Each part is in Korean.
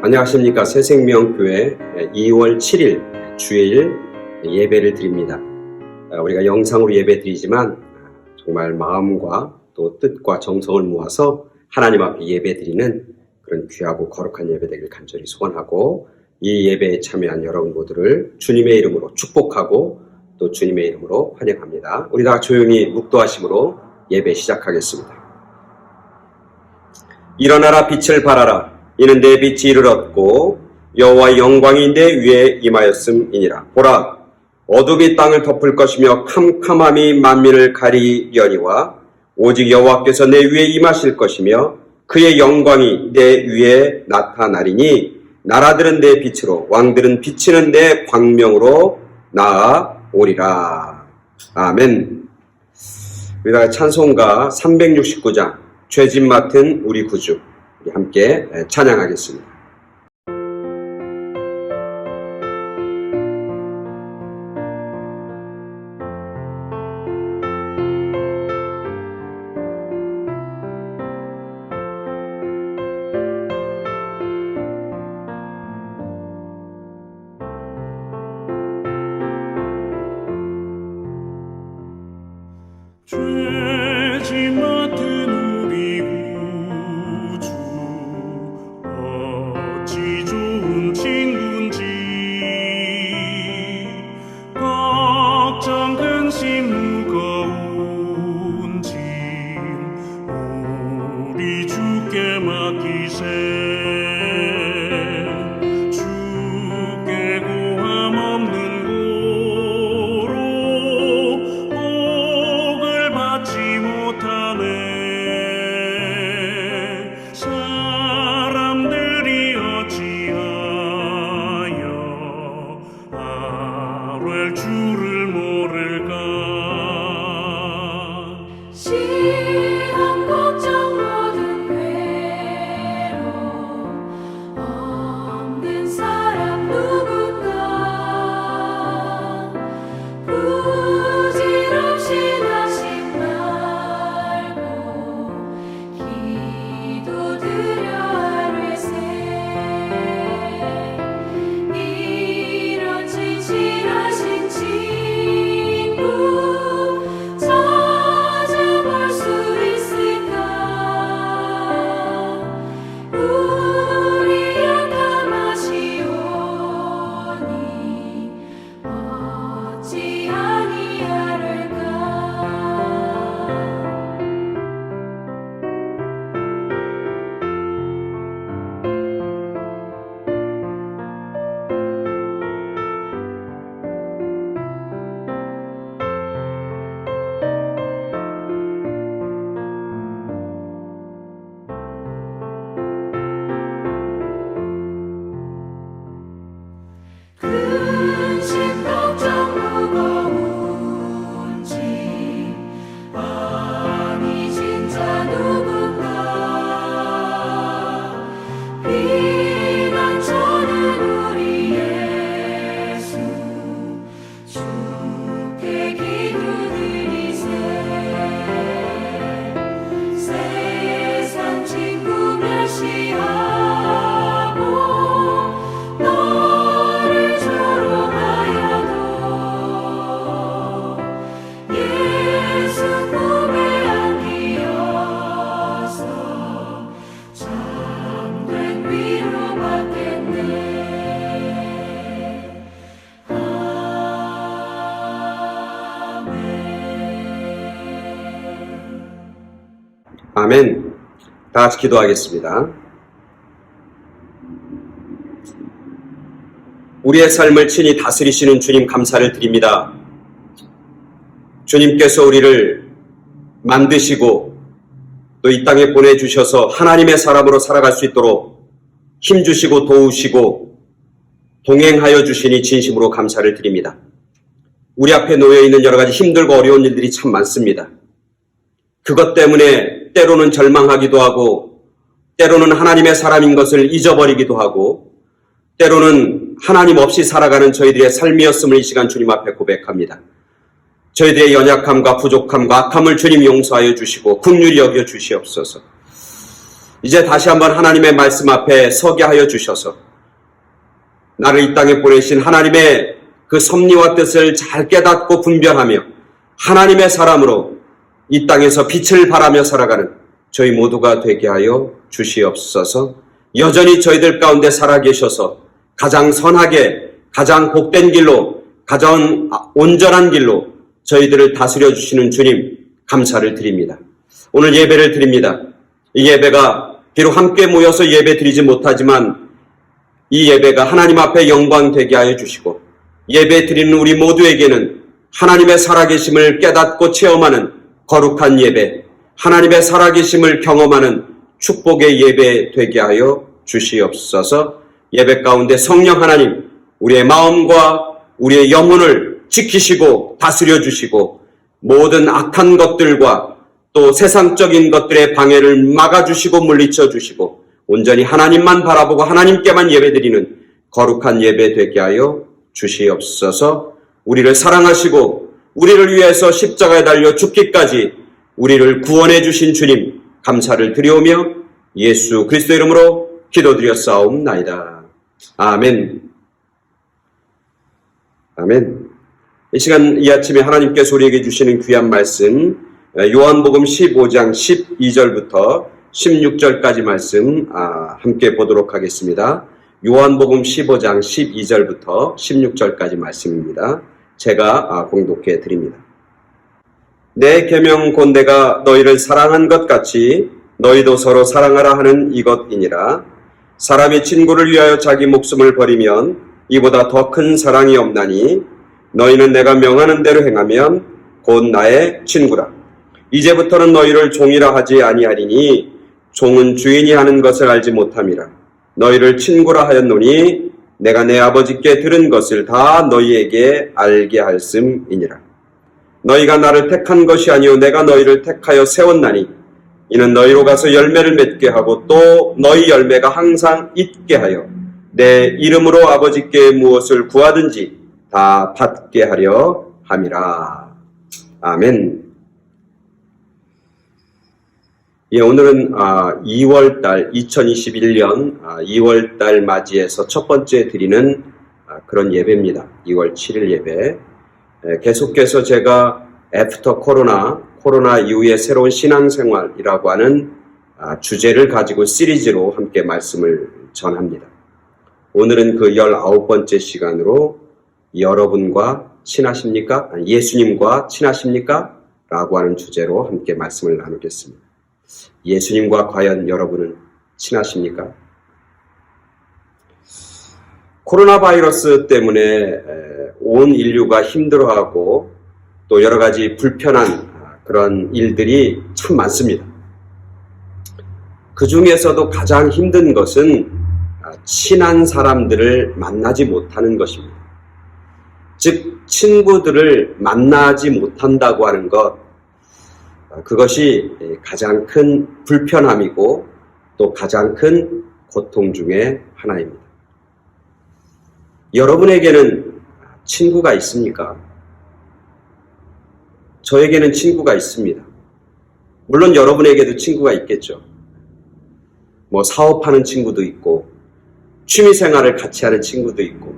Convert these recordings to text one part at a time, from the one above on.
안녕하십니까. 새생명교회 2월 7일 주일 예배를 드립니다. 우리가 영상으로 예배 드리지만 정말 마음과 또 뜻과 정성을 모아서 하나님 앞에 예배 드리는 그런 귀하고 거룩한 예배 되길 간절히 소원하고, 이 예배에 참여한 여러분 모두를 주님의 이름으로 축복하고 또 주님의 이름으로 환영합니다. 우리 다 조용히 묵도하심으로 예배 시작하겠습니다. 일어나라, 빛을 발하라. 이는 내 빛이 이를 얻고 여호와의 영광이 내 위에 임하였음이니라. 보라, 어둠이 땅을 덮을 것이며 캄캄함이 만민을 가리려니와 오직 여호와께서 내 위에 임하실 것이며 그의 영광이 내 위에 나타나리니 나라들은 내 빛으로 왕들은 비치는 내 광명으로 나아오리라. 아멘. 우리가 찬송가 369장 죄짐 맡은 우리 구주, 우리 함께 찬양하겠습니다. 죄짐 맡은 우리 구주, 어찌 좋은 친구인지. 걱정 근심 무거운 짐 우리 주께 맡기세. 주께 고함 없는 받지 못하네. 사람들이 어찌하여 아뢰 주를 모를까. 시험 걱정 모든 괴로움 없는 사람 누군가. 부질없이 근심 걱정 무거운 짐 아니 진짜 누군가. 비난 초는 우리 예수 주께 기도드리세. 세상 친구 멸시하고 너를 조롱하여도 예수 품에 안기어서 참된 위로받겠네. 아멘. 아멘. 다 같이 기도하겠습니다. 우리의 삶을 친히 다스리시는 주님 감사를 드립니다. 주님께서 우리를 만드시고 또 이 땅에 보내주셔서 하나님의 사람으로 살아갈 수 있도록 힘주시고 도우시고 동행하여 주시니 진심으로 감사를 드립니다. 우리 앞에 놓여있는 여러 가지 힘들고 어려운 일들이 참 많습니다. 그것 때문에 때로는 절망하기도 하고, 때로는 하나님의 사람인 것을 잊어버리기도 하고, 때로는 하나님 없이 살아가는 저희들의 삶이었음을 이 시간 주님 앞에 고백합니다. 저희들의 연약함과 부족함과 악함을 주님 용서하여 주시고 긍휼히 여겨 주시옵소서. 이제 다시 한번 하나님의 말씀 앞에 서게 하여 주셔서 나를 이 땅에 보내신 하나님의 그 섭리와 뜻을 잘 깨닫고 분별하며 하나님의 사람으로 이 땅에서 빛을 발하며 살아가는 저희 모두가 되게 하여 주시옵소서. 여전히 저희들 가운데 살아계셔서 가장 선하게, 가장 복된 길로, 가장 온전한 길로 저희들을 다스려 주시는 주님 감사를 드립니다. 오늘 예배를 드립니다. 이 예배가 비록 함께 모여서 예배 드리지 못하지만 이 예배가 하나님 앞에 영광 되게 하여 주시고 예배 드리는 우리 모두에게는 하나님의 살아계심을 깨닫고 체험하는 거룩한 예배, 하나님의 살아계심을 경험하는 축복의 예배 되게 하여 주시옵소서. 예배 가운데 성령 하나님, 우리의 마음과 우리의 영혼을 지키시고 다스려 주시고 모든 악한 것들과 또 세상적인 것들의 방해를 막아주시고 물리쳐 주시고 온전히 하나님만 바라보고 하나님께만 예배드리는 거룩한 예배 되게 하여 주시옵소서. 우리를 사랑하시고 우리를 위해서 십자가에 달려 죽기까지 우리를 구원해 주신 주님 감사를 드리오며 예수 그리스도 이름으로 기도드렸사옵나이다. 아멘. 아멘. 이 시간 이 아침에 하나님께서 우리에게 주시는 귀한 말씀 요한복음 15장 12절부터 16절까지 말씀 함께 보도록 하겠습니다. 요한복음 15장 12절부터 16절까지 말씀입니다. 제가 공독해 드립니다. 내 계명 곧 내가 너희를 사랑한 것 같이 너희도 서로 사랑하라 하는 이것이니라. 사람이 친구를 위하여 자기 목숨을 버리면 이보다 더 큰 사랑이 없나니 너희는 내가 명하는 대로 행하면 곧 나의 친구라. 이제부터는 너희를 종이라 하지 아니하리니 종은 주인이 하는 것을 알지 못함이라. 너희를 친구라 하였노니 내가 내 아버지께 들은 것을 다 너희에게 알게 할씀이니라. 너희가 나를 택한 것이 아니요 내가 너희를 택하여 세웠나니 이는 너희로 가서 열매를 맺게 하고 또 너희 열매가 항상 있게 하여 내 이름으로 아버지께 무엇을 구하든지 다 받게 하려 함이라. 아멘. 예, 오늘은 2월달 2021년 2월달 맞이해서 첫 번째 드리는 그런 예배입니다. 2월 7일 예배. 계속해서 제가 애프터 코로나 이후의 새로운 신앙생활이라고 하는 주제를 가지고 시리즈로 함께 말씀을 전합니다. 오늘은 그 19번째 시간으로 여러분과 친하십니까? 예수님과 친하십니까? 라고 하는 주제로 함께 말씀을 나누겠습니다. 예수님과 과연 여러분은 친하십니까? 코로나 바이러스 때문에 온 인류가 힘들어하고 또 여러 가지 불편한 그런 일들이 참 많습니다. 그 중에서도 가장 힘든 것은 친한 사람들을 만나지 못하는 것입니다. 즉, 친구들을 만나지 못한다고 하는 것, 그것이 가장 큰 불편함이고 또 가장 큰 고통 중에 하나입니다. 여러분에게는 친구가 있습니까? 저에게는 친구가 있습니다. 물론 여러분에게도 친구가 있겠죠. 사업하는 친구도 있고 취미생활을 같이 하는 친구도 있고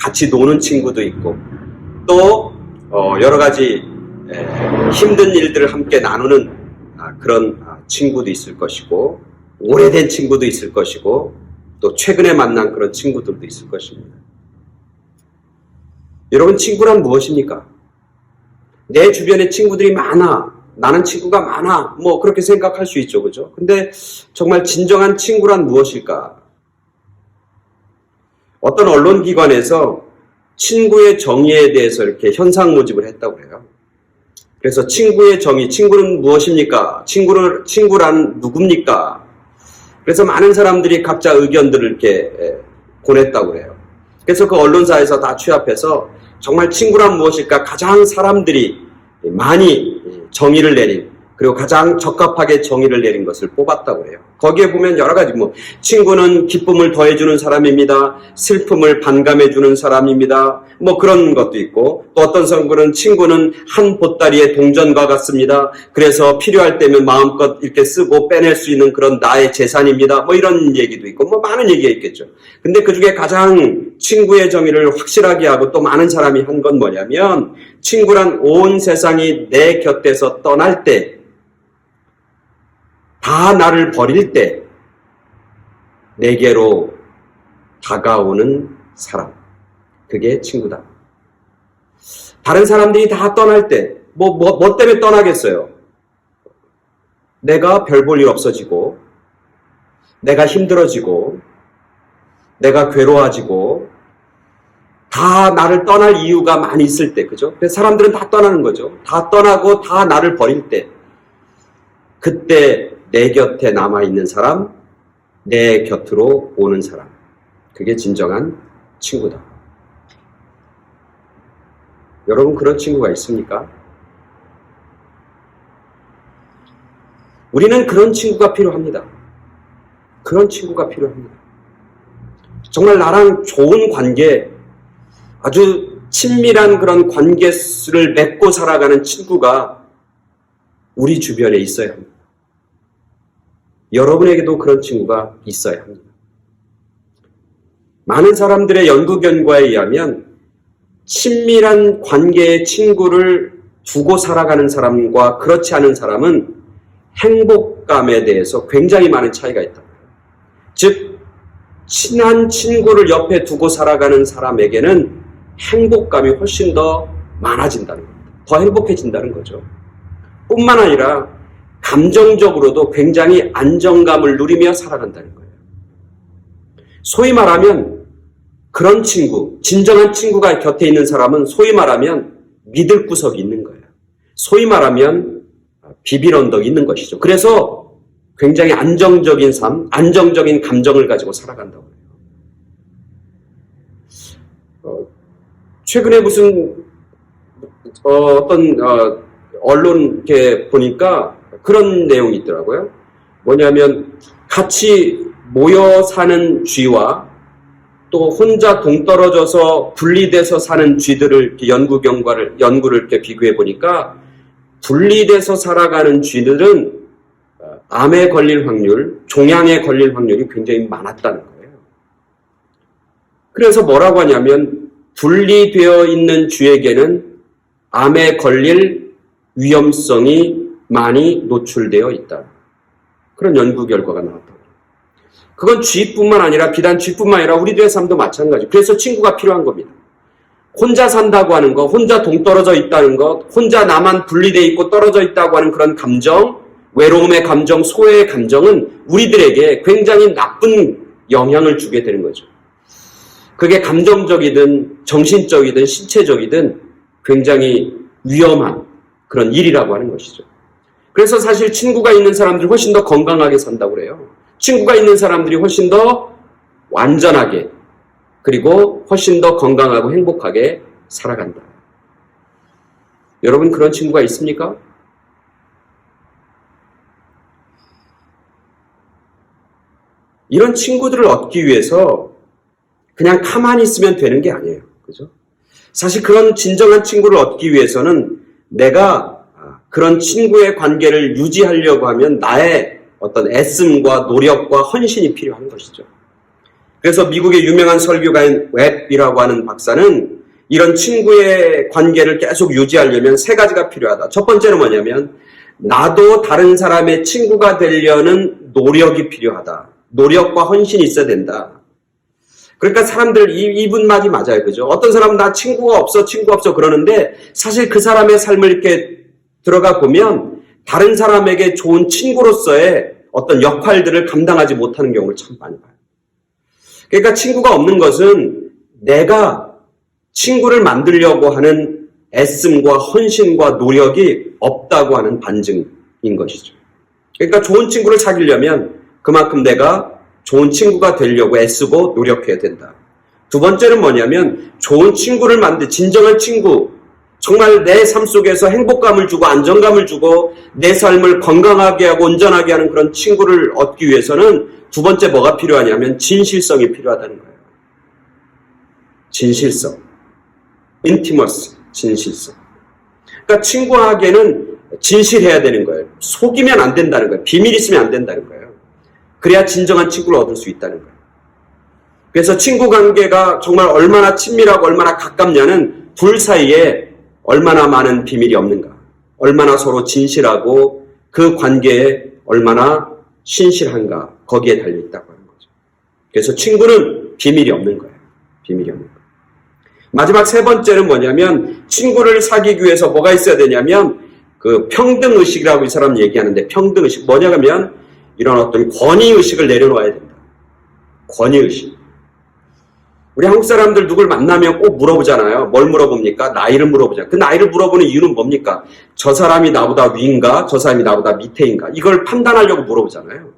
같이 노는 친구도 있고 또 여러 가지 힘든 일들을 함께 나누는 그런 친구도 있을 것이고 오래된 친구도 있을 것이고 또 최근에 만난 그런 친구들도 있을 것입니다. 여러분, 친구란 무엇입니까? 내 주변에 친구들이 많아, 나는 친구가 많아, 그렇게 생각할 수 있죠, 그죠? 근데 정말 진정한 친구란 무엇일까? 어떤 언론기관에서 친구의 정의에 대해서 이렇게 현상 모집을 했다고 해요. 그래서 친구의 정의, 친구는 무엇입니까? 친구란 누굽니까? 그래서 많은 사람들이 각자 의견들을 이렇게 보냈다고 해요. 그래서 그 언론사에서 다 취합해서 정말 친구란 무엇일까? 가장 사람들이 많이 정의를 내린 그리고 가장 적합하게 정의를 내린 것을 뽑았다고 해요. 거기에 보면 여러 가지 친구는 기쁨을 더해주는 사람입니다. 슬픔을 반감해주는 사람입니다. 그런 것도 있고, 또 어떤 친구는 한 보따리의 동전과 같습니다. 그래서 필요할 때면 마음껏 이렇게 쓰고 빼낼 수 있는 그런 나의 재산입니다. 이런 얘기도 있고, 많은 얘기가 있겠죠. 근데 그 중에 가장 친구의 정의를 확실하게 하고 또 많은 사람이 한 건 뭐냐면, 친구란 온 세상이 내 곁에서 떠날 때, 다 나를 버릴 때 내게로 다가오는 사람, 그게 친구다. 다른 사람들이 다 떠날 때 뭐 때문에 떠나겠어요? 내가 별 볼 일 없어지고, 내가 힘들어지고, 내가 괴로워지고, 다 나를 떠날 이유가 많이 있을 때, 그죠? 그래서 사람들은 다 떠나는 거죠. 다 떠나고 다 나를 버릴 때, 그때 내 곁에 남아있는 사람, 내 곁으로 오는 사람, 그게 진정한 친구다. 여러분, 그런 친구가 있습니까? 우리는 그런 친구가 필요합니다. 그런 친구가 필요합니다. 정말 나랑 좋은 관계, 아주 친밀한 그런 관계를 맺고 살아가는 친구가 우리 주변에 있어야 합니다. 여러분에게도 그런 친구가 있어야 합니다. 많은 사람들의 연구 결과에 의하면 친밀한 관계의 친구를 두고 살아가는 사람과 그렇지 않은 사람은 행복감에 대해서 굉장히 많은 차이가 있다. 즉, 친한 친구를 옆에 두고 살아가는 사람에게는 행복감이 훨씬 더 많아진다는 겁니다. 더 행복해진다는 거죠. 뿐만 아니라 감정적으로도 굉장히 안정감을 누리며 살아간다는 거예요. 소위 말하면 그런 친구, 진정한 친구가 곁에 있는 사람은 소위 말하면 믿을 구석이 있는 거예요. 소위 말하면 비빌 언덕이 있는 것이죠. 그래서 굉장히 안정적인 삶, 안정적인 감정을 가지고 살아간다고 해요. 최근에 무슨 어떤 언론 이렇게 보니까 그런 내용이 있더라고요. 뭐냐면 같이 모여 사는 쥐와 또 혼자 동떨어져서 분리돼서 사는 쥐들을 이렇게 연구를 이렇게 비교해 보니까 분리돼서 살아가는 쥐들은 암에 걸릴 확률, 종양에 걸릴 확률이 굉장히 많았다는 거예요. 그래서 뭐라고 하냐면 분리되어 있는 쥐에게는 암에 걸릴 위험성이 많이 노출되어 있다. 그런 연구 결과가 나왔다. 그건 쥐뿐만 아니라 비단 쥐뿐만 아니라 우리들의 삶도 마찬가지. 그래서 친구가 필요한 겁니다. 혼자 산다고 하는 거, 혼자 동떨어져 있다는 것, 혼자 나만 분리되어 있고 떨어져 있다고 하는 그런 감정, 외로움의 감정, 소외의 감정은 우리들에게 굉장히 나쁜 영향을 주게 되는 거죠. 그게 감정적이든 정신적이든 신체적이든 굉장히 위험한 그런 일이라고 하는 것이죠. 그래서 사실 친구가 있는 사람들이 훨씬 더 건강하게 산다고 그래요. 친구가 있는 사람들이 훨씬 더 완전하게 그리고 훨씬 더 건강하고 행복하게 살아간다. 여러분 그런 친구가 있습니까? 이런 친구들을 얻기 위해서 그냥 가만히 있으면 되는 게 아니에요. 그죠? 사실 그런 진정한 친구를 얻기 위해서는 내가 그런 친구의 관계를 유지하려고 하면 나의 어떤 애씀과 노력과 헌신이 필요한 것이죠. 그래서 미국의 유명한 설교가인 웹이라고 하는 박사는 이런 친구의 관계를 계속 유지하려면 세 가지가 필요하다. 첫 번째는 뭐냐면 나도 다른 사람의 친구가 되려는 노력이 필요하다. 노력과 헌신이 있어야 된다. 그러니까 사람들 이분 말이 맞아요. 그죠? 어떤 사람은 나 친구가 없어 그러는데 사실 그 사람의 삶을 이렇게 들어가 보면 다른 사람에게 좋은 친구로서의 어떤 역할들을 감당하지 못하는 경우를 참 많이 봐요. 그러니까 친구가 없는 것은 내가 친구를 만들려고 하는 애씀과 헌신과 노력이 없다고 하는 반증인 것이죠. 그러니까 좋은 친구를 사귀려면 그만큼 내가 좋은 친구가 되려고 애쓰고 노력해야 된다. 두 번째는 뭐냐면 좋은 친구를 진정한 친구, 정말 내 삶 속에서 행복감을 주고 안정감을 주고 내 삶을 건강하게 하고 온전하게 하는 그런 친구를 얻기 위해서는 두 번째 뭐가 필요하냐면 진실성이 필요하다는 거예요. 진실성. 인티머스, 진실성. 그러니까 친구에게는 진실해야 되는 거예요. 속이면 안 된다는 거예요. 비밀 있으면 안 된다는 거예요. 그래야 진정한 친구를 얻을 수 있다는 거예요. 그래서 친구 관계가 정말 얼마나 친밀하고 얼마나 가깝냐는 둘 사이에 얼마나 많은 비밀이 없는가, 얼마나 서로 진실하고 그 관계에 얼마나 신실한가, 거기에 달려있다고 하는 거죠. 그래서 친구는 비밀이 없는 거예요. 비밀이 없는 거예요. 마지막 세 번째는 뭐냐면 친구를 사귀기 위해서 뭐가 있어야 되냐면 그 평등의식이라고 이 사람 얘기하는데 평등의식 뭐냐면 이런 어떤 권위의식을 내려놓아야 된다. 권위의식. 우리 한국 사람들 누굴 만나면 꼭 물어보잖아요. 뭘 물어봅니까? 나이를 물어보잖아요. 그 나이를 물어보는 이유는 뭡니까? 저 사람이 나보다 위인가? 저 사람이 나보다 밑에인가? 이걸 판단하려고 물어보잖아요.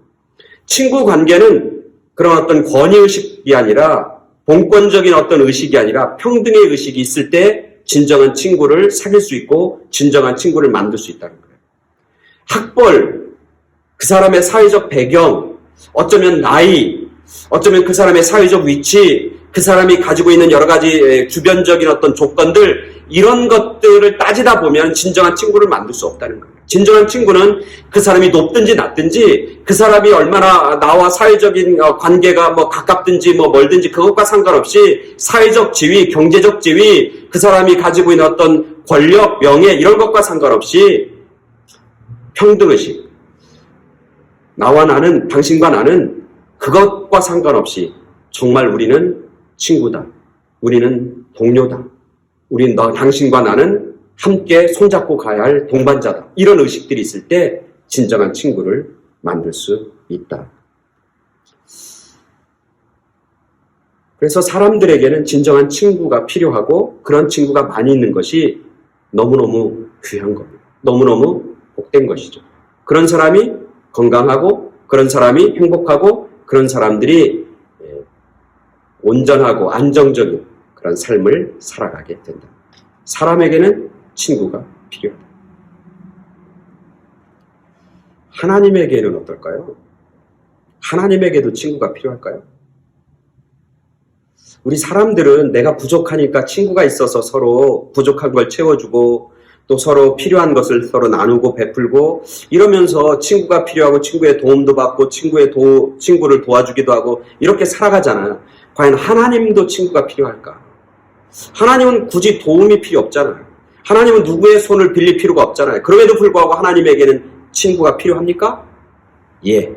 친구 관계는 그런 어떤 권위의식이 아니라 본권적인 어떤 의식이 아니라 평등의 의식이 있을 때 진정한 친구를 사귈 수 있고 진정한 친구를 만들 수 있다는 거예요. 학벌, 그 사람의 사회적 배경, 어쩌면 나이, 어쩌면 그 사람의 사회적 위치, 그 사람이 가지고 있는 여러 가지 주변적인 어떤 조건들, 이런 것들을 따지다 보면 진정한 친구를 만들 수 없다는 거예요. 진정한 친구는 그 사람이 높든지 낮든지, 그 사람이 얼마나 나와 사회적인 관계가 뭐 가깝든지 뭐 멀든지 그것과 상관없이 사회적 지위, 경제적 지위, 그 사람이 가지고 있는 어떤 권력, 명예 이런 것과 상관없이 평등의식. 나와 나는, 당신과 나는 그것과 상관없이 정말 우리는 친구다. 우리는 동료다. 우린 당신과 나는 함께 손잡고 가야 할 동반자다. 이런 의식들이 있을 때 진정한 친구를 만들 수 있다. 그래서 사람들에게는 진정한 친구가 필요하고 그런 친구가 많이 있는 것이 너무너무 귀한 겁니다. 너무너무 복된 것이죠. 그런 사람이 건강하고 그런 사람이 행복하고 그런 사람들이 온전하고 안정적인 그런 삶을 살아가게 된다. 사람에게는 친구가 필요하다. 하나님에게는 어떨까요? 하나님에게도 친구가 필요할까요? 우리 사람들은 내가 부족하니까 친구가 있어서 서로 부족한 걸 채워주고 또 서로 필요한 것을 서로 나누고 베풀고 이러면서 친구가 필요하고 친구의 도움도 받고 친구를 도와주기도 하고 이렇게 살아가잖아요. 과연 하나님도 친구가 필요할까? 하나님은 굳이 도움이 필요 없잖아요. 하나님은 누구의 손을 빌릴 필요가 없잖아요. 그럼에도 불구하고 하나님에게는 친구가 필요합니까? 예,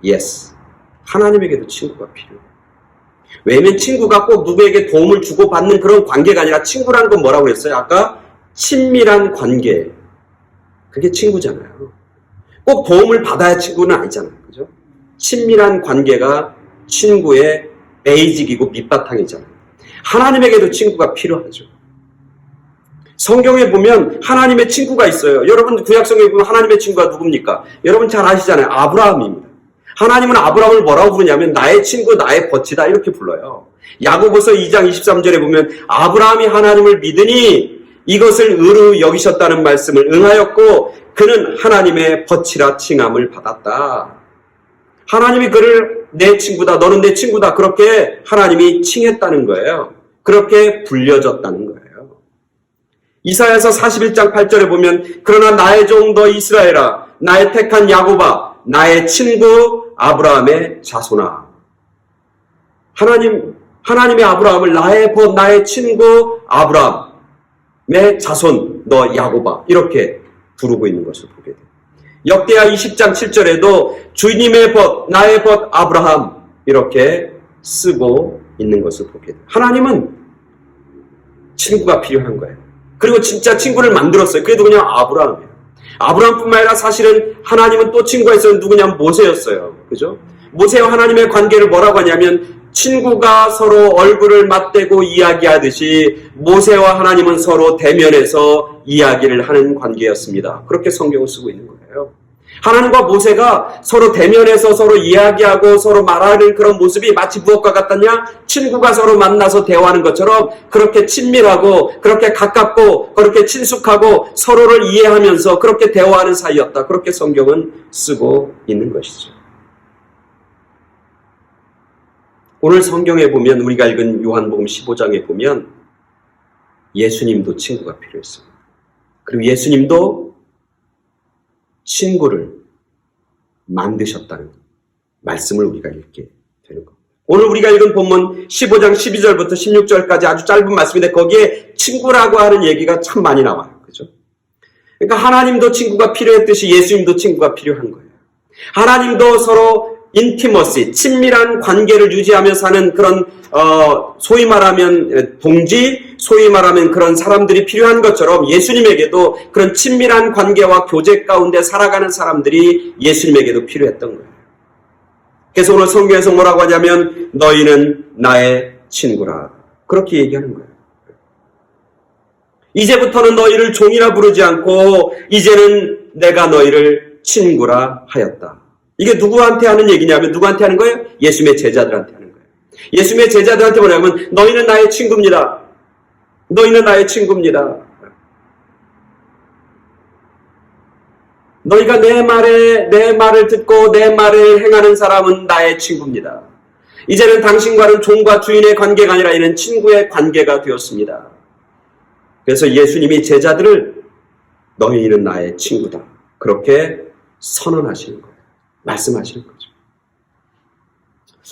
yes. 하나님에게도 친구가 필요해요. 왜냐면 친구가 꼭 누구에게 도움을 주고받는 그런 관계가 아니라 친구라는 건 뭐라고 그랬어요? 아까 친밀한 관계. 그게 친구잖아요. 꼭 도움을 받아야 친구는 아니잖아요. 그죠? 친밀한 관계가 친구의 베이직이고 밑바탕이잖아요. 하나님에게도 친구가 필요하죠. 성경에 보면 하나님의 친구가 있어요. 여러분 구약성경에 보면 하나님의 친구가 누굽니까? 여러분 잘 아시잖아요. 아브라함입니다. 하나님은 아브라함을 뭐라고 부르냐면 나의 친구, 나의 버치다 이렇게 불러요. 야고보서 2장 23절에 보면 아브라함이 하나님을 믿으니 이것을 의로 여기셨다는 말씀을 응하였고 그는 하나님의 버치라 칭함을 받았다. 하나님이 그를 내 친구다, 너는 내 친구다 그렇게 하나님이 칭했다는 거예요. 그렇게 불려졌다는 거예요. 이사야서 41장 8절에 보면 그러나 나의 종 너 이스라엘아 나의 택한 야곱아 나의 친구 아브라함의 자손아. 하나님의 아브라함을 나의 친구 아브라함의 자손 너 야곱아 이렇게 부르고 있는 것을 보게 돼요. 역대하 20장 7절에도 주님의 벗 나의 벗 아브라함 이렇게 쓰고 있는 것을 보게 돼요. 하나님은 친구가 필요한 거예요. 그리고 진짜 친구를 만들었어요. 그게 누구냐? 아브라함이에요. 아브라함뿐만 아니라 사실은 하나님은 또 친구가 있었는데 누구냐면 모세였어요. 그죠? 모세와 하나님의 관계를 뭐라고 하냐면 친구가 서로 얼굴을 맞대고 이야기하듯이 모세와 하나님은 서로 대면해서 이야기를 하는 관계였습니다. 그렇게 성경을 쓰고 있는 거예요. 하나님과 모세가 서로 대면해서 서로 이야기하고 서로 말하는 그런 모습이 마치 무엇과 같았냐? 친구가 서로 만나서 대화하는 것처럼 그렇게 친밀하고 그렇게 가깝고 그렇게 친숙하고 서로를 이해하면서 그렇게 대화하는 사이였다. 그렇게 성경은 쓰고 있는 것이죠. 오늘 성경에 보면 우리가 읽은 요한복음 15장에 보면 예수님도 친구가 필요했습니다. 그리고 예수님도 친구를 만드셨다는 말씀을 우리가 읽게 되는 겁니다. 오늘 우리가 읽은 본문 15장 12절부터 16절까지 아주 짧은 말씀인데 거기에 친구라고 하는 얘기가 참 많이 나와요. 그죠? 그러니까 하나님도 친구가 필요했듯이 예수님도 친구가 필요한 거예요. 하나님도 서로 인티머시, 친밀한 관계를 유지하며 사는 그런 소위 말하면 동지, 소위 말하면 그런 사람들이 필요한 것처럼 예수님에게도 그런 친밀한 관계와 교제 가운데 살아가는 사람들이 예수님에게도 필요했던 거예요. 그래서 오늘 성경에서 뭐라고 하냐면 너희는 나의 친구라. 그렇게 얘기하는 거예요. 이제부터는 너희를 종이라 부르지 않고 이제는 내가 너희를 친구라 하였다. 이게 누구한테 하는 얘기냐면 누구한테 하는 거예요? 예수님의 제자들한테 하는 거예요. 예수님의 제자들한테 뭐냐면 너희는 나의 친구입니다. 너희는 나의 친구입니다. 너희가 내 말을 듣고 내 말을 행하는 사람은 나의 친구입니다. 이제는 당신과는 종과 주인의 관계가 아니라 이는 친구의 관계가 되었습니다. 그래서 예수님이 제자들을 너희는 나의 친구다. 그렇게 선언하시는 거예요. 말씀하시는 거죠.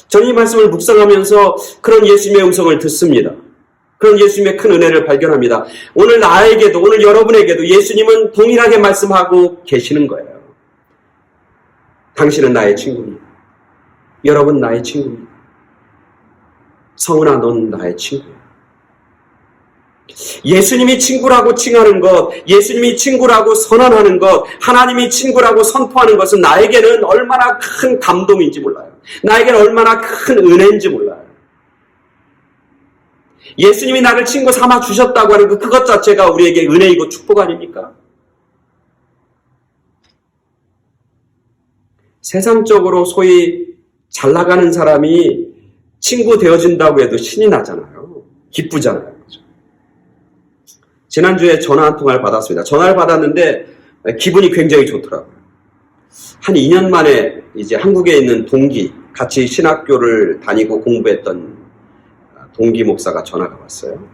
저는 이 말씀을 묵상하면서 그런 예수님의 음성을 듣습니다. 그런 예수님의 큰 은혜를 발견합니다. 오늘 나에게도 오늘 여러분에게도 예수님은 동일하게 말씀하고 계시는 거예요. 당신은 나의 친구입니다. 여러분 나의 친구입니다. 성은아 넌 나의 친구야. 예수님이 친구라고 칭하는 것, 예수님이 친구라고 선언하는 것, 하나님이 친구라고 선포하는 것은 나에게는 얼마나 큰 감동인지 몰라요. 나에게는 얼마나 큰 은혜인지 몰라요. 예수님이 나를 친구 삼아 주셨다고 하는 그것 자체가 우리에게 은혜이고 축복 아닙니까? 세상적으로 소위 잘 나가는 사람이 친구 되어진다고 해도 신이 나잖아요. 기쁘잖아요. 지난주에 전화 한 통화를 받았습니다. 전화를 받았는데 기분이 굉장히 좋더라고요. 한 2년 만에 이제 한국에 있는 동기, 같이 신학교를 다니고 공부했던 동기 목사가 전화가 왔어요.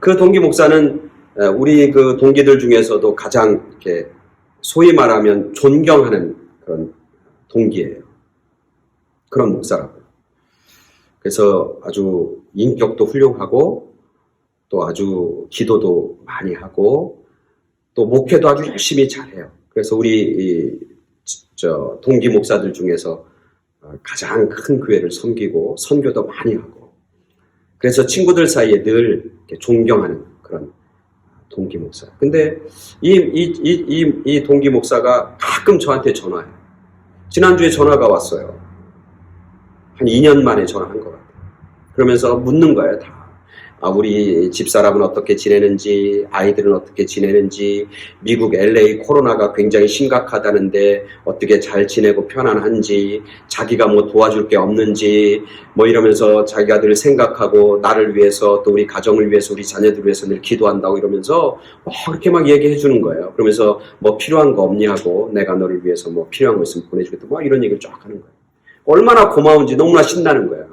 그 동기 목사는 우리 그 동기들 중에서도 가장 이렇게 소위 말하면 존경하는 그런 동기예요. 그런 목사라고요. 그래서 아주 인격도 훌륭하고 또 아주 기도도 많이 하고 또 목회도 아주 열심히 잘해요. 그래서 우리 동기 목사들 중에서 가장 큰 교회를 섬기고 선교도 많이 하고 그래서 친구들 사이에 늘 존경하는 그런 동기 목사. 근데 이 동기 목사가 가끔 저한테 전화해요. 지난주에 전화가 왔어요. 한 2년 만에 전화한 것 같아요. 그러면서 묻는 거예요, 다. 우리 집사람은 어떻게 지내는지, 아이들은 어떻게 지내는지, 미국 LA 코로나가 굉장히 심각하다는데 어떻게 잘 지내고 편안한지, 자기가 뭐 도와줄 게 없는지, 뭐 이러면서 자기가 늘 생각하고 나를 위해서 또 우리 가정을 위해서 우리 자녀들을 위해서 늘 기도한다고 이러면서 그렇게 막 얘기해 주는 거예요. 그러면서 뭐 필요한 거 없냐고, 내가 너를 위해서 뭐 필요한 거 있으면 보내주겠다, 뭐 이런 얘기를 쫙 하는 거예요. 얼마나 고마운지 너무나 신나는 거예요.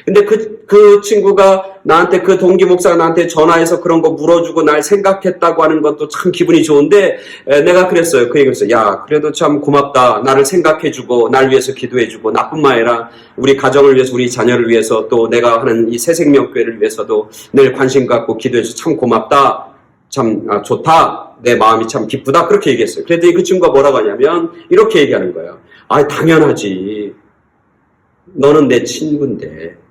근데 그 친구가 나한테, 그 동기 목사가 나한테 전화해서 그런 거 물어주고 날 생각했다고 하는 것도 참 기분이 좋은데, 내가 그랬어요. 그 얘기를 했어요. 야, 그래도 참 고맙다. 나를 생각해주고, 날 위해서 기도해주고, 나뿐만 아니라 우리 가정을 위해서, 우리 자녀를 위해서, 또 내가 하는 이 새생명교회를 위해서도 늘 관심 갖고 기도해서 참 고맙다. 참 좋다. 내 마음이 참 기쁘다. 그렇게 얘기했어요. 그랬더니 그 친구가 뭐라고 하냐면, 이렇게 얘기하는 거예요. 당연하지. 너는 내 친구인데,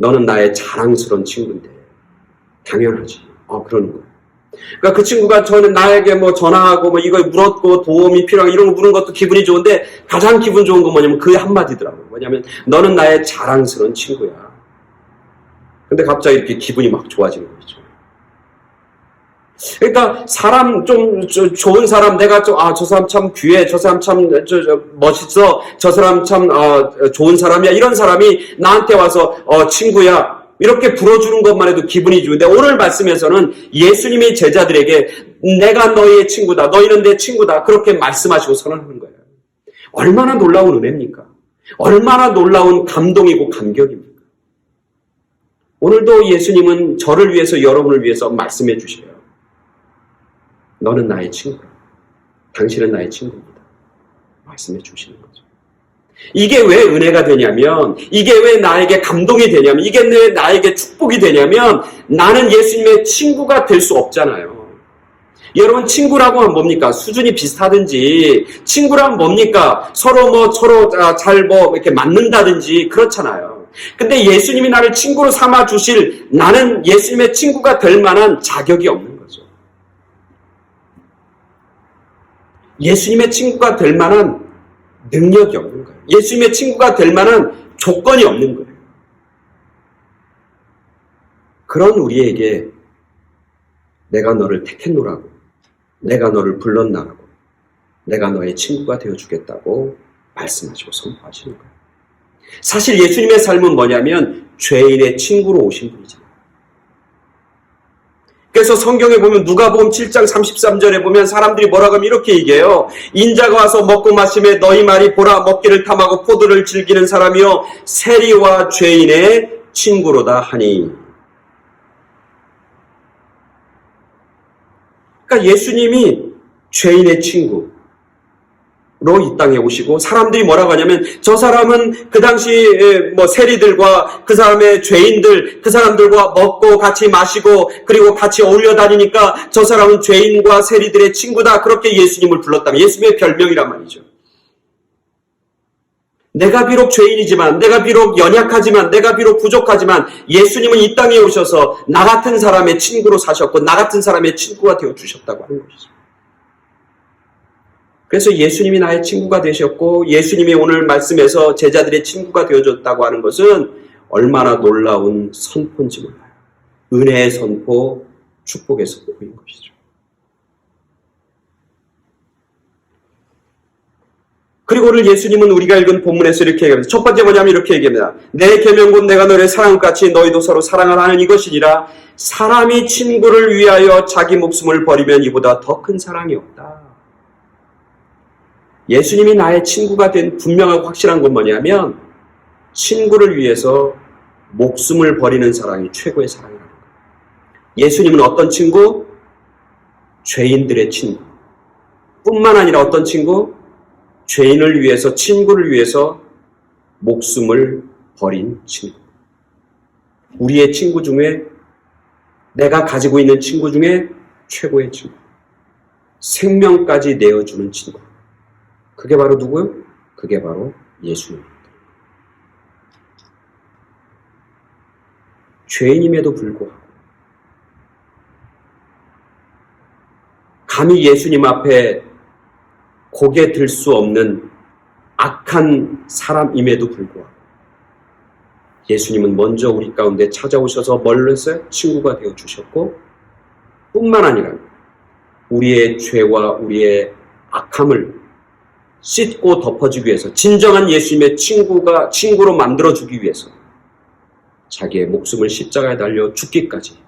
너는 나의 자랑스러운 친구인데 당연하지. 그러는 거예요. 그러니까 그 친구가 저는 나에게 뭐 전화하고 뭐 이거 물었고 도움이 필요하고 이런 거 물은 것도 기분이 좋은데 가장 기분 좋은 건 뭐냐면 그 한마디더라고요. 뭐냐면 너는 나의 자랑스러운 친구야. 근데 갑자기 이렇게 기분이 막 좋아지는 거죠. 그러니까 사람 좋은 사람, 내가 저 사람 참 귀해, 저 사람 참 멋있어, 저 사람 참 좋은 사람이야, 이런 사람이 나한테 와서 친구야 이렇게 불어주는 것만 해도 기분이 좋은데, 오늘 말씀에서는 예수님이 제자들에게 내가 너희의 친구다, 너희는 내 친구다, 그렇게 말씀하시고 선언하는 거예요. 얼마나 놀라운 은혜입니까? 얼마나 놀라운 감동이고 감격입니까? 오늘도 예수님은 저를 위해서, 여러분을 위해서 말씀해 주셔요. 너는 나의 친구라. 당신은 나의 친구입니다. 말씀해 주시는 거죠. 이게 왜 은혜가 되냐면, 이게 왜 나에게 감동이 되냐면, 이게 왜 나에게 축복이 되냐면, 나는 예수님의 친구가 될 수 없잖아요. 여러분, 친구라고 하면 뭡니까? 수준이 비슷하든지, 친구라면 뭡니까? 서로 잘 이렇게 맞는다든지, 그렇잖아요. 근데 예수님이 나를 친구로 삼아 주실, 나는 예수님의 친구가 될 만한 자격이 없는 거죠. 예수님의 친구가 될 만한 능력이 없는 거예요. 예수님의 친구가 될 만한 조건이 없는 거예요. 그런 우리에게 내가 너를 택했노라고, 내가 너를 불렀나라고, 내가 너의 친구가 되어주겠다고 말씀하시고 선포하시는 거예요. 사실 예수님의 삶은 뭐냐면 죄인의 친구로 오신 분이잖아요. 그래서 성경에 보면 누가복음 7장 33절에 보면 사람들이 뭐라고 하면 이렇게 얘기해요. 인자가 와서 먹고 마시매 너희 말이 보라 먹기를 탐하고 포도를 즐기는 사람이요 세리와 죄인의 친구로다 하니. 그러니까 예수님이 죄인의 친구로 이 땅에 오시고, 사람들이 뭐라고 하냐면 저 사람은 그 당시 세리들과 그 사람의 죄인들, 그 사람들과 먹고 같이 마시고 그리고 같이 어울려 다니니까 저 사람은 죄인과 세리들의 친구다, 그렇게 예수님을 불렀다면, 예수님의 별명이란 말이죠. 내가 비록 죄인이지만, 내가 비록 연약하지만, 내가 비록 부족하지만 예수님은 이 땅에 오셔서 나 같은 사람의 친구로 사셨고 나 같은 사람의 친구가 되어주셨다고 하는 것이죠. 그래서 예수님이 나의 친구가 되셨고 예수님이 오늘 말씀에서 제자들의 친구가 되어줬다고 하는 것은 얼마나 놀라운 선포인지 몰라요. 은혜의 선포, 축복의 선포인 것이죠. 그리고 오늘 예수님은 우리가 읽은 본문에서 이렇게 얘기합니다. 첫 번째 뭐냐면 이렇게 얘기합니다. 내 계명 곧 내가 너를 사랑한 것 같이 너희도 서로 사랑하라 하는 이것이니라. 사람이 친구를 위하여 자기 목숨을 버리면 이보다 더 큰 사랑이 없다. 예수님이 나의 친구가 된 분명하고 확실한 건 뭐냐면 친구를 위해서 목숨을 버리는 사랑이 최고의 사랑이라는 거예요. 예수님은 어떤 친구? 죄인들의 친구. 뿐만 아니라 어떤 친구? 죄인을 위해서, 친구를 위해서 목숨을 버린 친구. 우리의 친구 중에, 내가 가지고 있는 친구 중에 최고의 친구. 생명까지 내어주는 친구. 그게 바로 누구요? 그게 바로 예수님입니다. 죄인임에도 불구하고 감히 예수님 앞에 고개 들 수 없는 악한 사람임에도 불구하고 예수님은 먼저 우리 가운데 찾아오셔서 뭘 했어요? 친구가 되어주셨고, 뿐만 아니라 우리의 죄와 우리의 악함을 씻고 덮어주기 위해서, 진정한 예수님의 친구로 만들어주기 위해서 자기의 목숨을 십자가에 달려 죽기까지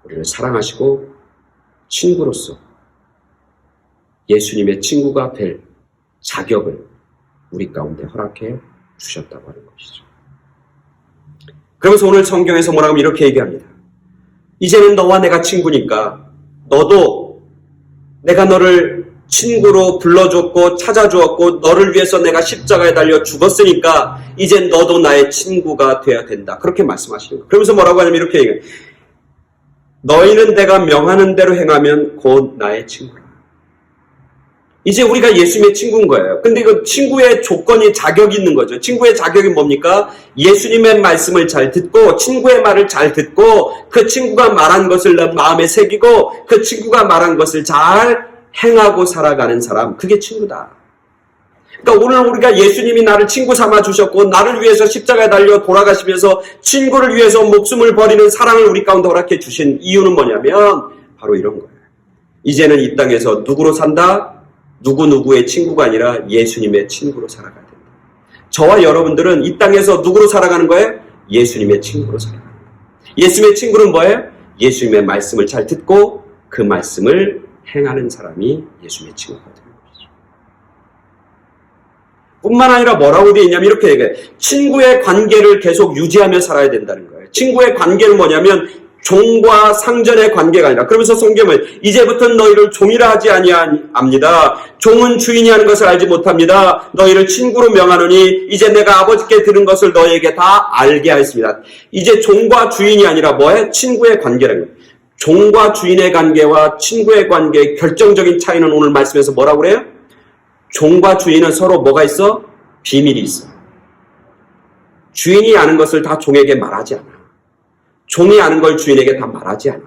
우리를 사랑하시고 친구로서 예수님의 친구가 될 자격을 우리 가운데 허락해 주셨다고 하는 것이죠. 그러면서 오늘 성경에서 뭐라고 하면 이렇게 얘기합니다. 이제는 너와 내가 친구니까 너도 내가 너를 친구로 불러줬고 찾아주었고 너를 위해서 내가 십자가에 달려 죽었으니까 이젠 너도 나의 친구가 되어야 된다. 그렇게 말씀하시는 거예요. 그러면서 뭐라고 하냐면 이렇게 얘기해요. 너희는 내가 명하는 대로 행하면 곧 나의 친구라. 이제 우리가 예수님의 친구인 거예요. 근데 그 친구의 조건이 자격이 있는 거죠. 친구의 자격이 뭡니까? 예수님의 말씀을 잘 듣고 친구의 말을 잘 듣고 그 친구가 말한 것을 내 마음에 새기고 그 친구가 말한 것을 잘 행하고 살아가는 사람, 그게 친구다. 그러니까 오늘 우리가 예수님이 나를 친구 삼아 주셨고 나를 위해서 십자가에 달려 돌아가시면서 친구를 위해서 목숨을 버리는 사랑을 우리 가운데 허락해 주신 이유는 뭐냐면 바로 이런 거예요. 이제는 이 땅에서 누구로 산다? 누구누구의 친구가 아니라 예수님의 친구로 살아가야 된다. 저와 여러분들은 이 땅에서 누구로 살아가는 거예요? 예수님의 친구로 살아가는 거예요. 예수님의 친구는 뭐예요? 예수님의 말씀을 잘 듣고 그 말씀을 행하는 사람이 예수님의 친구가 되는 것이죠. 뿐만 아니라 뭐라고 되어 있냐면 이렇게 얘기해요. 친구의 관계를 계속 유지하며 살아야 된다는 거예요. 친구의 관계는 뭐냐면 종과 상전의 관계가 아니라, 그러면서 성경은 이제부터는 너희를 종이라 하지 아니합니다. 종은 주인이 하는 것을 알지 못합니다. 너희를 친구로 명하노니 이제 내가 아버지께 들은 것을 너희에게 다 알게 하였습니다. 이제 종과 주인이 아니라 뭐예요? 친구의 관계라는 거예요. 종과 주인의 관계와 친구의 관계의 결정적인 차이는 오늘 말씀에서 뭐라고 그래요? 종과 주인은 서로 뭐가 있어? 비밀이 있어. 주인이 아는 것을 다 종에게 말하지 않아. 종이 아는 걸 주인에게 다 말하지 않아.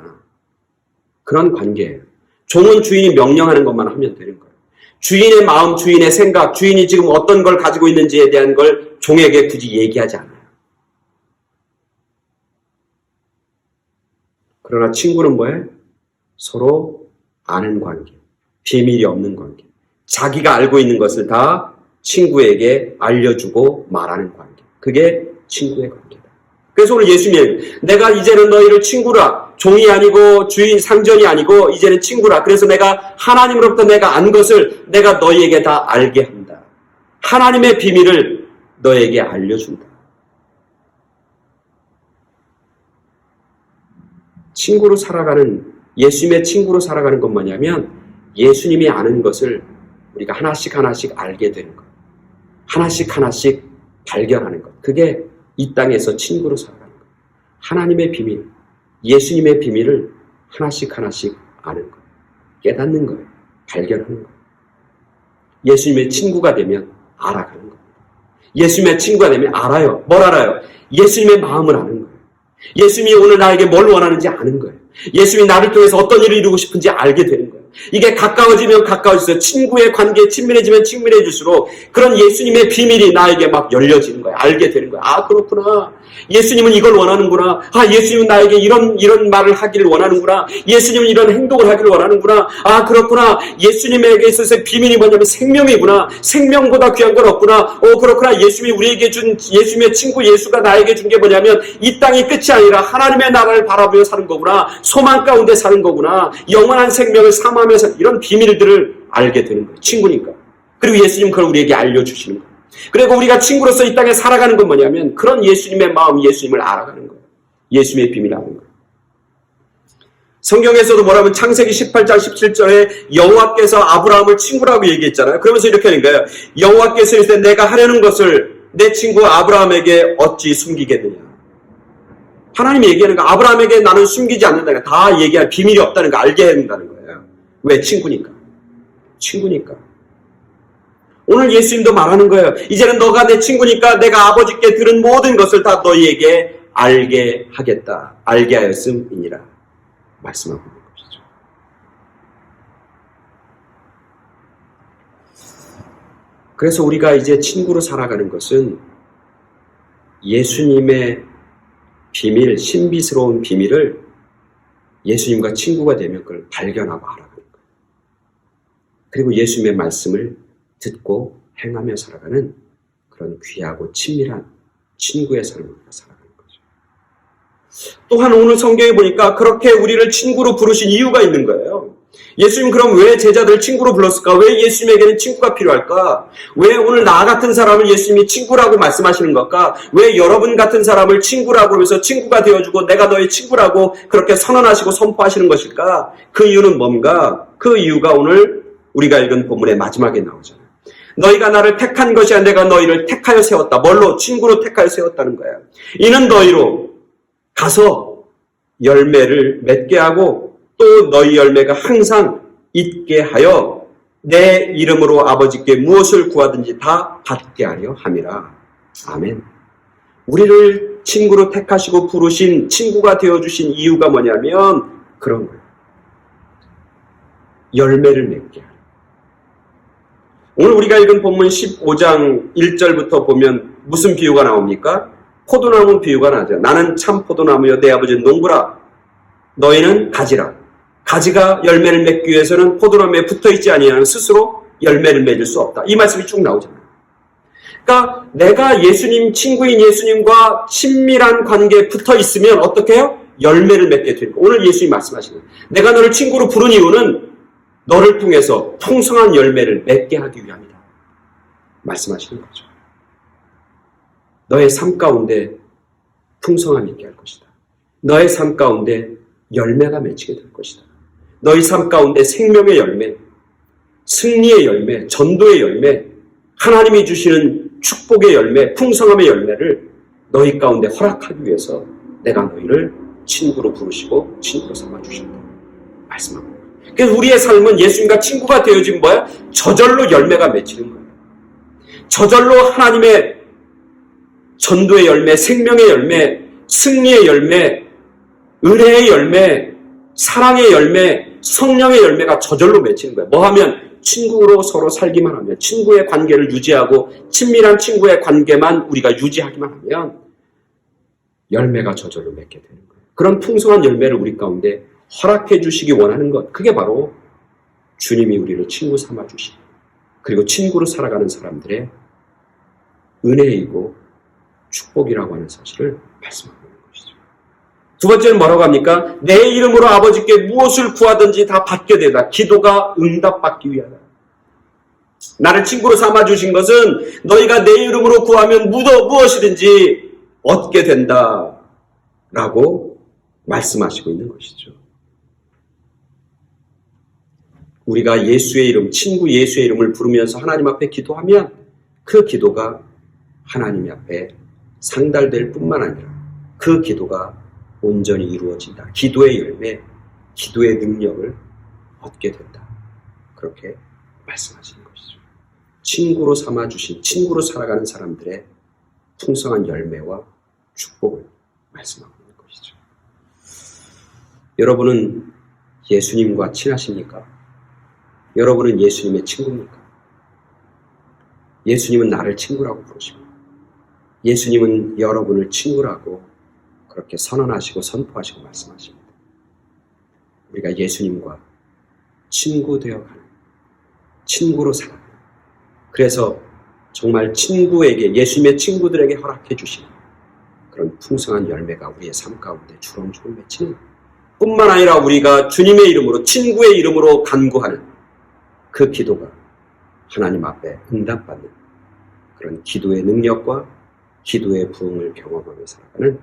그런 관계예요. 종은 주인이 명령하는 것만 하면 되는 거예요. 주인의 마음, 주인의 생각, 주인이 지금 어떤 걸 가지고 있는지에 대한 걸 종에게 굳이 얘기하지 않아요. 그러나 친구는 뭐예요? 서로 아는 관계, 비밀이 없는 관계. 자기가 알고 있는 것을 다 친구에게 알려주고 말하는 관계. 그게 친구의 관계다. 그래서 오늘 예수님, 내가 이제는 너희를 친구라, 종이 아니고 주인 상전이 아니고 이제는 친구라. 그래서 내가 하나님으로부터 내가 안 것을 내가 너희에게 다 알게 한다. 하나님의 비밀을 너에게 알려준다. 친구로 살아가는, 예수님의 친구로 살아가는 건 뭐냐면 예수님이 아는 것을 우리가 하나씩 하나씩 알게 되는 것. 하나씩 하나씩 발견하는 것. 그게 이 땅에서 친구로 살아가는 것. 하나님의 비밀, 예수님의 비밀을 하나씩 하나씩 아는 것. 깨닫는 거예요. 발견하는 거예요. 예수님의 친구가 되면 알아가는 겁니다. 예수님의 친구가 되면 알아요. 뭘 알아요? 예수님의 마음을 아는 거예요. 예수님이 오늘 나에게 뭘 원하는지 아는 거예요. 예수님이 나를 통해서 어떤 일을 이루고 싶은지 알게 되는 거예요. 이게 가까워지면 가까워질수록, 친구의 관계에 친밀해지면 친밀해질수록 그런 예수님의 비밀이 나에게 막 열려지는 거예요. 알게 되는 거예요. 아, 그렇구나. 예수님은 이걸 원하는구나. 아, 예수님은 나에게 이런 말을 하기를 원하는구나. 예수님은 이런 행동을 하기를 원하는구나. 아, 그렇구나. 예수님에게 있어서의 비밀이 뭐냐면 생명이구나. 생명보다 귀한 건 없구나. 그렇구나. 예수님이 우리에게 준, 예수님의 친구 예수가 나에게 준 게 뭐냐면 이 땅이 끝이 아니라 하나님의 나라를 바라보며 사는 거구나. 소망 가운데 사는 거구나. 영원한 생명을 삼하면서 이런 비밀들을 알게 되는 거예요. 친구니까. 그리고 예수님 그걸 우리에게 알려주시는 거예요. 그리고 우리가 친구로서 이 땅에 살아가는 건 뭐냐면 그런 예수님의 마음, 예수님을 알아가는 거예요. 예수님의 비밀을 아는 거예요. 성경에서도 뭐라면 창세기 18장 17절에 여호와께서 아브라함을 친구라고 얘기했잖아요. 그러면서 이렇게 하는 거예요. 여호와께서 이르시되 내가 하려는 것을 내 친구 아브라함에게 어찌 숨기겠느냐. 하나님이 얘기하는 거, 아브라함에게 나는 숨기지 않는다는 거, 다 얘기할 비밀이 없다는 거 알게 한다는 거예요. 왜? 친구니까. 친구니까. 오늘 예수님도 말하는 거예요. 이제는 너가 내 친구니까 내가 아버지께 들은 모든 것을 다 너희에게 알게 하겠다. 알게 하였음이니라. 말씀하고 있는 것이죠. 그래서 우리가 이제 친구로 살아가는 것은 예수님의 비밀, 신비스러운 비밀을 예수님과 친구가 되면 그걸 발견하고 알아가는 거예요. 그리고 예수님의 말씀을 듣고 행하며 살아가는 그런 귀하고 친밀한 친구의 삶을 살아가는 거죠. 또한 오늘 성경에 보니까 그렇게 우리를 친구로 부르신 이유가 있는 거예요. 예수님 그럼 왜 제자들을 친구로 불렀을까? 왜 예수님에게는 친구가 필요할까? 왜 오늘 나 같은 사람을 예수님이 친구라고 말씀하시는 걸까? 왜 여러분 같은 사람을 친구라고 하면서 친구가 되어주고 내가 너의 친구라고 그렇게 선언하시고 선포하시는 것일까? 그 이유는 뭔가? 그 이유가 오늘 우리가 읽은 본문의 마지막에 나오잖아요. 너희가 나를 택한 것이 아니라 내가 너희를 택하여 세웠다. 뭘로? 친구로 택하여 세웠다는 거예요. 이는 너희로 가서 열매를 맺게 하고 또 너희 열매가 항상 있게 하여 내 이름으로 아버지께 무엇을 구하든지 다 받게 하려 함이라. 아멘. 우리를 친구로 택하시고 부르신, 친구가 되어주신 이유가 뭐냐면 그런 거예요. 열매를 맺게 하려. 오늘 우리가 읽은 본문 15장 1절부터 보면 무슨 비유가 나옵니까? 포도나무 비유가 나죠. 나는 참 포도나무여 내 아버지는 농부라. 너희는 가지라. 가지가 열매를 맺기 위해서는 포도나무에 붙어있지 아니하면 스스로 열매를 맺을 수 없다. 이 말씀이 쭉 나오잖아요. 그러니까 내가 친구인 예수님과 친밀한 관계에 붙어 있으면 어떻게 해요? 열매를 맺게 됩니다. 오늘 예수님이 말씀하시는 거예요. 내가 너를 친구로 부른 이유는 너를 통해서 풍성한 열매를 맺게 하기 위함이다. 말씀하시는 거죠. 너의 삶 가운데 풍성함이 있게 할 것이다. 너의 삶 가운데 열매가 맺히게 될 것이다. 너희 삶 가운데 생명의 열매, 승리의 열매, 전도의 열매, 하나님이 주시는 축복의 열매, 풍성함의 열매를 너희 가운데 허락하기 위해서 내가 너희를 친구로 부르시고 친구로 삼아주셨다. 말씀합니다. 그래서 우리의 삶은 예수님과 친구가 되어진 뭐야? 저절로 열매가 맺히는 거예요. 저절로 하나님의 전도의 열매, 생명의 열매, 승리의 열매, 은혜의 열매, 사랑의 열매, 성령의 열매가 저절로 맺히는 거예요. 뭐 하면? 친구로 서로 살기만 하면, 친구의 관계를 유지하고 친밀한 친구의 관계만 우리가 유지하기만 하면 열매가 저절로 맺게 되는 거예요. 그런 풍성한 열매를 우리 가운데 허락해 주시기 원하는 것, 그게 바로 주님이 우리를 친구 삼아 주시고 그리고 친구로 살아가는 사람들의 은혜이고 축복이라고 하는 사실을 말씀하고 있는 것이죠. 두 번째는 뭐라고 합니까? 내 이름으로 아버지께 무엇을 구하든지 다 받게 되다. 기도가 응답받기 위하다. 나를 친구로 삼아주신 것은 너희가 내 이름으로 구하면 무엇이든지 얻게 된다 라고 말씀하시고 있는 것이죠. 우리가 예수의 이름, 친구 예수의 이름을 부르면서 하나님 앞에 기도하면 그 기도가 하나님 앞에 상달될 뿐만 아니라 그 기도가 온전히 이루어진다. 기도의 열매, 기도의 능력을 얻게 된다. 그렇게 말씀하시는 것이죠. 친구로 삼아주신, 친구로 살아가는 사람들의 풍성한 열매와 축복을 말씀하고 있는 것이죠. 여러분은 예수님과 친하십니까? 여러분은 예수님의 친구입니까? 예수님은 나를 친구라고 부르시고 예수님은 여러분을 친구라고 그렇게 선언하시고 선포하시고 말씀하십니다. 우리가 예수님과 친구 되어가는, 친구로 살아가는, 그래서 정말 친구에게, 예수님의 친구들에게 허락해 주시는 그런 풍성한 열매가 우리의 삶 가운데 주렁주렁 맺히는 뿐만 아니라 우리가 주님의 이름으로, 친구의 이름으로 간구하는 그 기도가 하나님 앞에 응답받는 그런 기도의 능력과 기도의 부흥을 경험하며 살아가는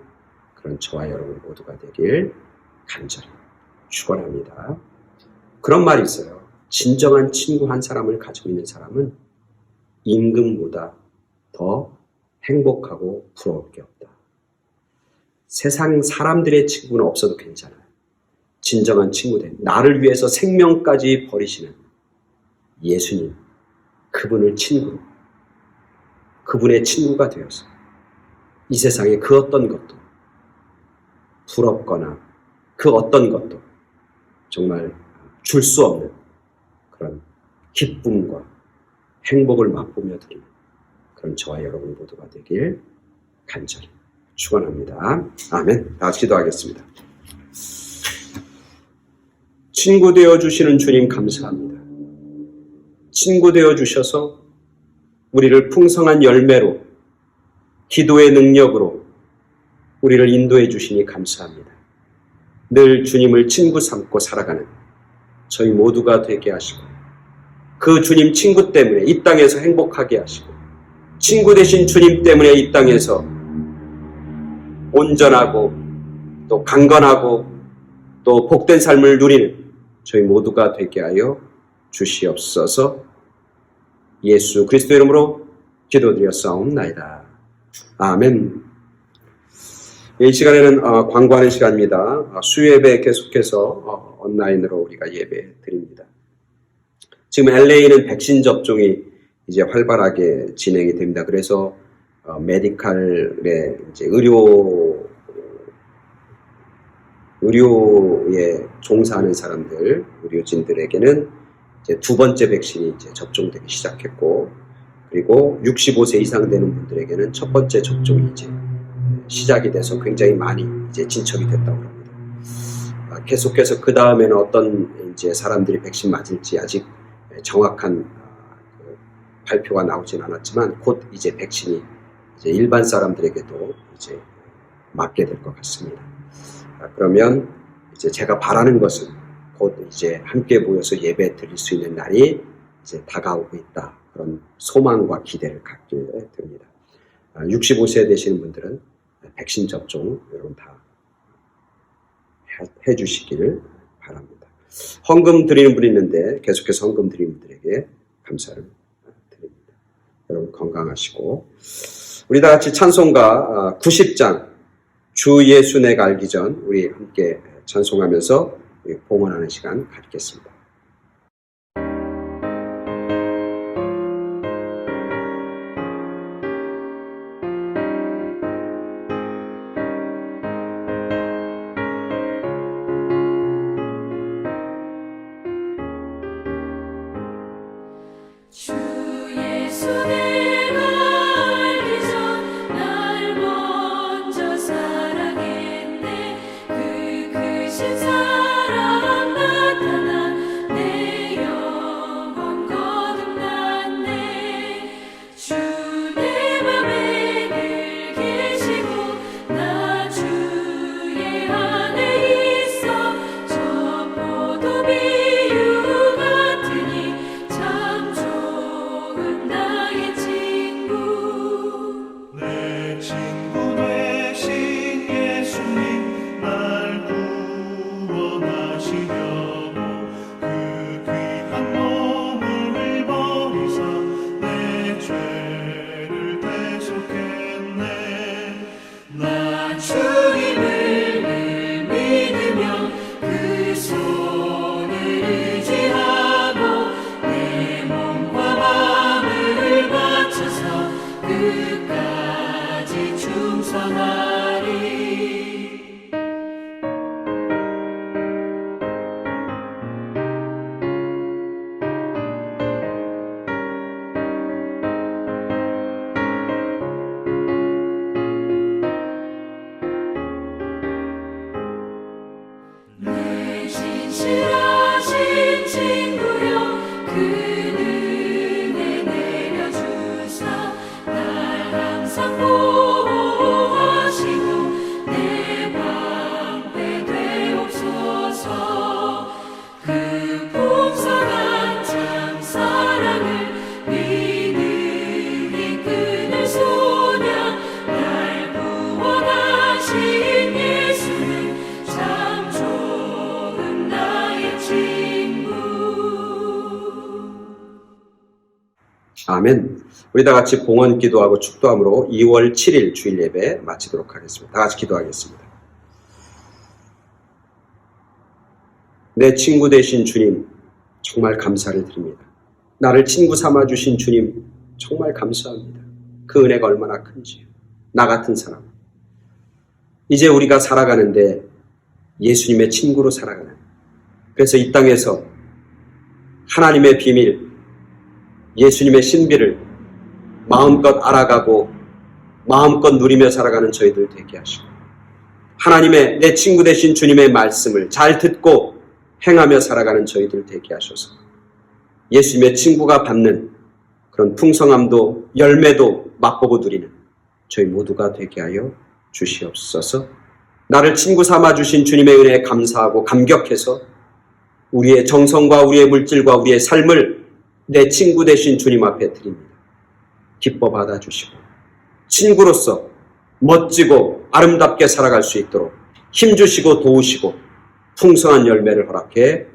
그런 저와 여러분 모두가 되길 간절히 축원합니다. 그런 말이 있어요. 진정한 친구 한 사람을 가지고 있는 사람은 임금보다 더 행복하고 부러울 게 없다. 세상 사람들의 친구는 없어도 괜찮아요. 진정한 친구들, 나를 위해서 생명까지 버리시는 예수님, 그분을 친구로, 그분의 친구가 되어서 이 세상의 그 어떤 것도 부럽거나 그 어떤 것도 정말 줄 수 없는 그런 기쁨과 행복을 맛보며 드리는 그런 저와 여러분 모두가 되길 간절히 축원합니다. 아멘. 다 같이 기도하겠습니다. 친구 되어 주시는 주님 감사합니다. 친구 되어 주셔서 우리를 풍성한 열매로, 기도의 능력으로 우리를 인도해 주시니 감사합니다. 늘 주님을 친구 삼고 살아가는 저희 모두가 되게 하시고 그 주님 친구 때문에 이 땅에서 행복하게 하시고 친구 되신 주님 때문에 이 땅에서 온전하고 또 강건하고 또 복된 삶을 누리는 저희 모두가 되게 하여 주시옵소서. 예수 그리스도 이름으로 기도드렸사옵나이다. 아멘. 이 시간에는 광고하는 시간입니다. 수요예배 계속해서 온라인으로 우리가 예배 드립니다. 지금 LA는 백신 접종이 이제 활발하게 진행이 됩니다. 그래서 메디칼의 이제 의료에 종사하는 사람들, 의료진들에게는 이제 두 번째 백신이 이제 접종되기 시작했고, 그리고 65세 이상 되는 분들에게는 첫 번째 접종이 이제 시작이 돼서 굉장히 많이 이제 진척이 됐다고 합니다. 계속해서 그 다음에는 어떤 이제 사람들이 백신 맞을지 아직 정확한 발표가 나오진 않았지만 곧 이제 백신이 이제 일반 사람들에게도 이제 맞게 될 것 같습니다. 그러면 이제 제가 바라는 것은 곧 이제 함께 모여서 예배 드릴 수 있는 날이 이제 다가오고 있다. 그런 소망과 기대를 갖게 됩니다. 65세 되시는 분들은 백신 접종 여러분 다 해주시기를 바랍니다. 헌금 드리는 분이 있는데 계속해서 헌금 드리는 분들에게 감사를 드립니다. 여러분 건강하시고 우리 다 같이 찬송가 90장 주 예수 내가 알기 전 우리 함께 찬송하면서 우리 봉헌하는 시간 갖겠습니다. 주 예수 내가 알기 전 날 먼저 사랑했네. 그 크신 사랑 나타나 내 영혼 거듭났네. 주 내 맘에 늘 계시고 나 주의 안에 있어. 저 포도 비유 같으니 참 좋은 나의 친구. 내 친구 되신 예수님 날 구원하시려고 그 귀한 몸을 버리사 내 죄를 대속했네. 나 주님을 늘 믿으며 그 손을 의지하고 내 몸과 마음을 바쳐서 끝까지 충성하리. 내 진실하신 친구여 그 은혜 내려주사 날 항상 보호하시고 내 방패 되옵소서. 그 풍성한 참 사랑을 믿음이 끊을 소냐. 날 구원하신 예수는 참 좋은 나의 친구. 아멘. 우리 다 같이 봉헌 기도하고 축도함으로 2월 7일 주일 예배 마치도록 하겠습니다. 다 같이 기도하겠습니다. 내 친구 되신 주님 정말 감사를 드립니다. 나를 친구 삼아 주신 주님 정말 감사합니다. 그 은혜가 얼마나 큰지요. 나 같은 사람 이제 우리가 살아가는데 예수님의 친구로 살아가는, 그래서 이 땅에서 하나님의 비밀, 예수님의 신비를 마음껏 알아가고 마음껏 누리며 살아가는 저희들 되게 하시고, 하나님의 내 친구 되신 주님의 말씀을 잘 듣고 행하며 살아가는 저희들 되게 하셔서 예수님의 친구가 받는 그런 풍성함도 열매도 맛보고 누리는 저희 모두가 되게 하여 주시옵소서. 나를 친구 삼아 주신 주님의 은혜에 감사하고 감격해서 우리의 정성과 우리의 물질과 우리의 삶을 내 친구 되신 주님 앞에 드립니다. 기뻐 받아주시고 친구로서 멋지고 아름답게 살아갈 수 있도록 힘주시고 도우시고 풍성한 열매를 허락해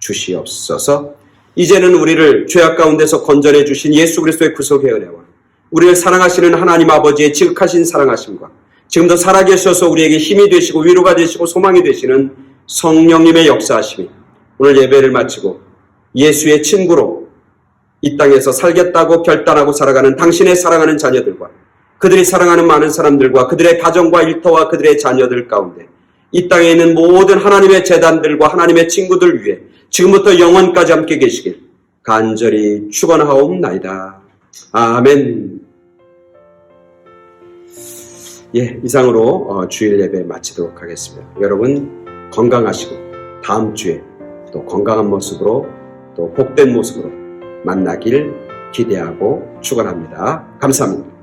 주시옵소서. 이제는 우리를 죄악 가운데서 건져내 주신 예수 그리스도의 구속의 은혜와 우리를 사랑하시는 하나님 아버지의 지극하신 사랑하심과 지금도 살아계셔서 우리에게 힘이 되시고 위로가 되시고 소망이 되시는 성령님의 역사하심이 오늘 예배를 마치고 예수의 친구로 이 땅에서 살겠다고 결단하고 살아가는 당신의 사랑하는 자녀들과 그들이 사랑하는 많은 사람들과 그들의 가정과 일터와 그들의 자녀들 가운데 이 땅에 있는 모든 하나님의 재단들과 하나님의 친구들 위해 지금부터 영원까지 함께 계시길 간절히 축원하옵나이다. 아멘. 이상으로 주일 예배 마치도록 하겠습니다. 여러분 건강하시고 다음 주에 또 건강한 모습으로 또 복된 모습으로 만나길 기대하고 축원합니다. 감사합니다.